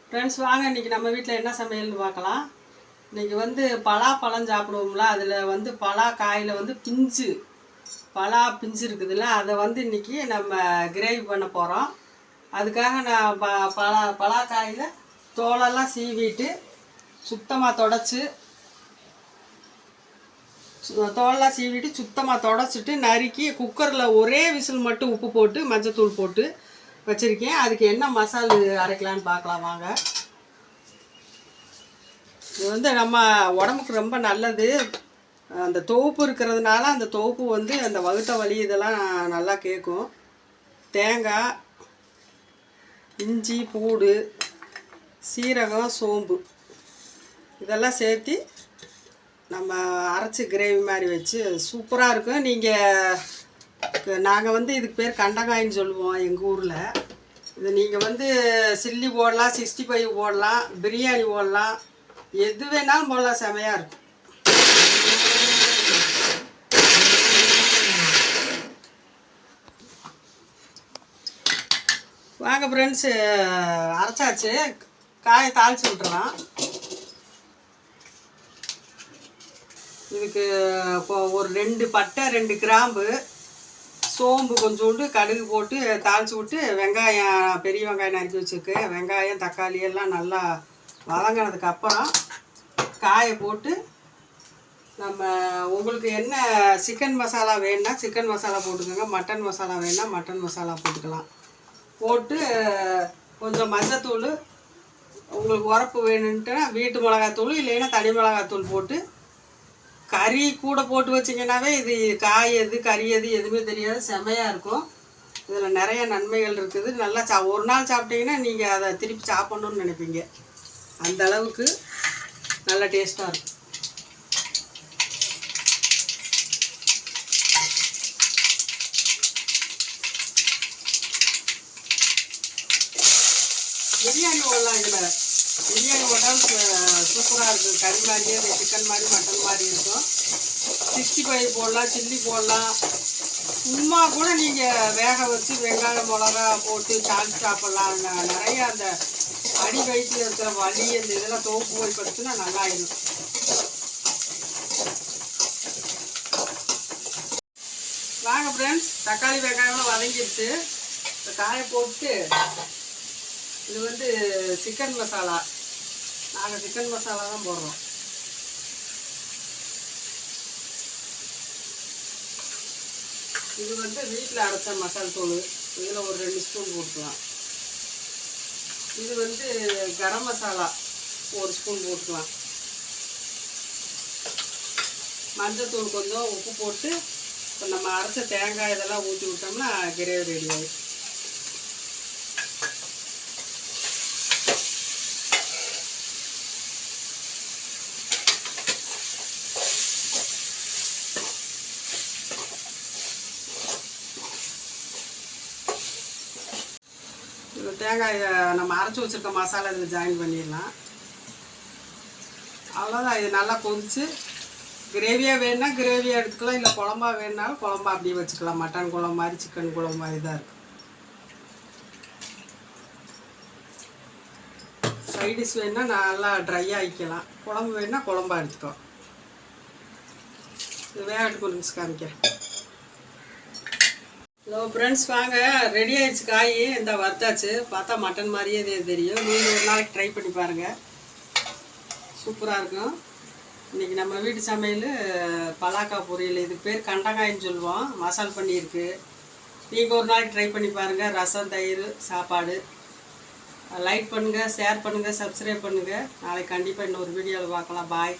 Friends வாங்க இன்றைக்கி நம்ம வீட்டில் என்ன சமையல்னு பார்க்கலாம். இன்றைக்கி வந்து பலாப்பழம் சாப்பிடுவோம்ல, அதில் வந்து பலாக்காயில் வந்து பலா பிஞ்சு இருக்குதுல்ல, அதை வந்து இன்றைக்கி நம்ம கிரேவி பண்ண போகிறோம். அதுக்காக நான் பலாக்காயில் தோலெல்லாம் சீவிட்டு சுத்தமாக தொடச்சிட்டு நறுக்கி குக்கரில் ஒரே விசில் மட்டும் உப்பு போட்டு மஞ்சத்தூள் போட்டு வச்சுருக்கேன். அதுக்கு என்ன மசாலா அரைக்கலான்னு பார்க்கலாம் வாங்க. இது வந்து நம்ம உடம்புக்கு ரொம்ப நல்லது. அந்த தொகுப்பு இருக்கிறதுனால அந்த தொகுப்பு வந்து அந்த வகுத்த வலி இதெல்லாம் நல்லா கேட்கும். தேங்காய், இஞ்சி, பூடு, சீரகம், சோம்பு இதெல்லாம் சேர்த்து நம்ம அரைச்சி கிரேவி மாதிரி வச்சு சூப்பராக இருக்கும். நாங்கள் வந்து இதுக்கு பேர் கண்டங்காயின்னு சொல்லுவோம் எங்கள் ஊரில். இது நீங்கள் வந்து சில்லி போடலாம், 65 போடலாம், பிரியாணி போடலாம், எது வேணாலும் போடலாம், செமையாக இருக்கும். வாங்க ஃப்ரெண்ட்ஸு, அரைச்சாச்சு. காயை தாளித்து விட்டுறலாம். இதுக்கு இப்போ ஒரு 2 பட்டை, 2 கிராம்பு, சோம்பு கொஞ்சோண்டு, கடுகு போட்டு தாளித்து விட்டு வெங்காயம், பெரிய வெங்காயம் நறுக்கி வச்சுருக்கு, வெங்காயம், தக்காளி எல்லாம் நல்லா வதங்கினதுக்கப்புறம் காயை போட்டு நம்ம உங்களுக்கு என்ன சிக்கன் மசாலா வேணுன்னா சிக்கன் மசாலா போட்டுக்கோங்க, மட்டன் மசாலா வேணுன்னா மட்டன் மசாலா போட்டுக்கலாம். போட்டு கொஞ்சம் மஞ்சத்தூள், உங்களுக்கு உரப்பு வேணுன்ட்டுனா வீட்டு மிளகாத்தூள் இல்லைன்னா தனி மிளகாத்தூள் போட்டு கறி கூட போட்டு வச்சிங்கன்னாவே இது காய் எது கறி எது எதுவுமே தெரியாது, செமையாக இருக்கும். இதில் நிறைய நன்மைகள் இருக்குது. நல்லா ஒரு நாள் சாப்பிட்டீங்கன்னா நீங்கள் அதை திருப்பி சாப்பிட்ணுன்னு நினைப்பீங்க. அந்த அளவுக்கு நல்ல டேஸ்ட்டாக இருக்கும். பிரியாணி போடலாம். இதில் பிரியாணி போட்டால் சூப்பராக இருக்கும். கறி மாதிரியே சிக்கன் மாதிரி மட்டன் மாதிரி இருக்கும். 65 போடலாம், சில்லி போடலாம். சும்மா கூட நீங்கள் வேக வச்சு வெங்காயம் மிளகா போட்டு சாப்பிட்லாம். நிறைய அந்த அடி வயிற்றில் இருக்கிற வலி அந்த இதெல்லாம் தோப்பு போய் படுத்துனா நல்லாயிடும். வாங்க ஃப்ரெண்ட்ஸ், தக்காளி வெங்காயம்லாம் வதங்கிடுச்சு. இந்த காயை போட்டு இது வந்து சிக்கன் மசாலா. நாங்கள் சிக்கன் மசாலா தான் போடுறோம். இது வந்து வீட்டில் அரைச்ச மசால் தூள். இதில் ஒரு 2 ஸ்பூன் போட்டுக்கலாம். இது வந்து கரம் மசாலா 1 ஸ்பூன் போட்டுக்கலாம். மஞ்சத்தூள் கொஞ்சம், உப்பு போட்டு இப்போ நம்ம அரைச்ச தேங்காய் இதெல்லாம் ஊற்றி விட்டோம்னா கிரேவி ரெடி ஆகும். தேங்காய் நம்ம அரைச்சி வச்சுருக்க மசாலா இதில் ஜாயின் பண்ணிடலாம். அவ்வளோதான். இது நல்லா கொதிச்சு கிரேவியாக வேணுன்னா கிரேவியாக எடுத்துக்கலாம், இல்லை குழம்பா வேணுனாலும் குழம்பா அப்படியே வச்சுக்கலாம். மட்டன் குழம்பு மாதிரி, சிக்கன் குழம்பு மாதிரி தான் இருக்கும். சைடிஷ் வேணுன்னா நல்லா ட்ரையாக ஆக்கிக்கலாம், குழம்பு வேணுன்னா குழம்பா எடுத்துக்கோ. இது வேகட்டு கொஞ்சம் காமிக்கிறேன். ஹலோ ஃப்ரெண்ட்ஸ், வாங்க ரெடி ஆகிடுச்சு காய். இந்த வறுத்தாச்சு. பார்த்தா மட்டன் மாதிரியே தெரியும். நீங்கள் ஒரு நாளைக்கு ட்ரை பண்ணி பாருங்கள், சூப்பராக இருக்கும். இன்றைக்கி நம்ம வீட்டு சமையல் பலாக்காய் பொரியல். இதுக்கு பேர் கண்டங்காயின்னு சொல்லுவோம். மசால் பண்ணியிருக்கு. நீங்கள் ஒரு நாளைக்கு ட்ரை பண்ணி பாருங்கள். ரசம், தயிர், சாப்பாடு. லைக் பண்ணுங்கள், ஷேர் பண்ணுங்கள், சப்ஸ்கிரைப் பண்ணுங்கள். நாளைக்கு கண்டிப்பாக இன்னொரு வீடியோவில் பார்க்கலாம். பாய்.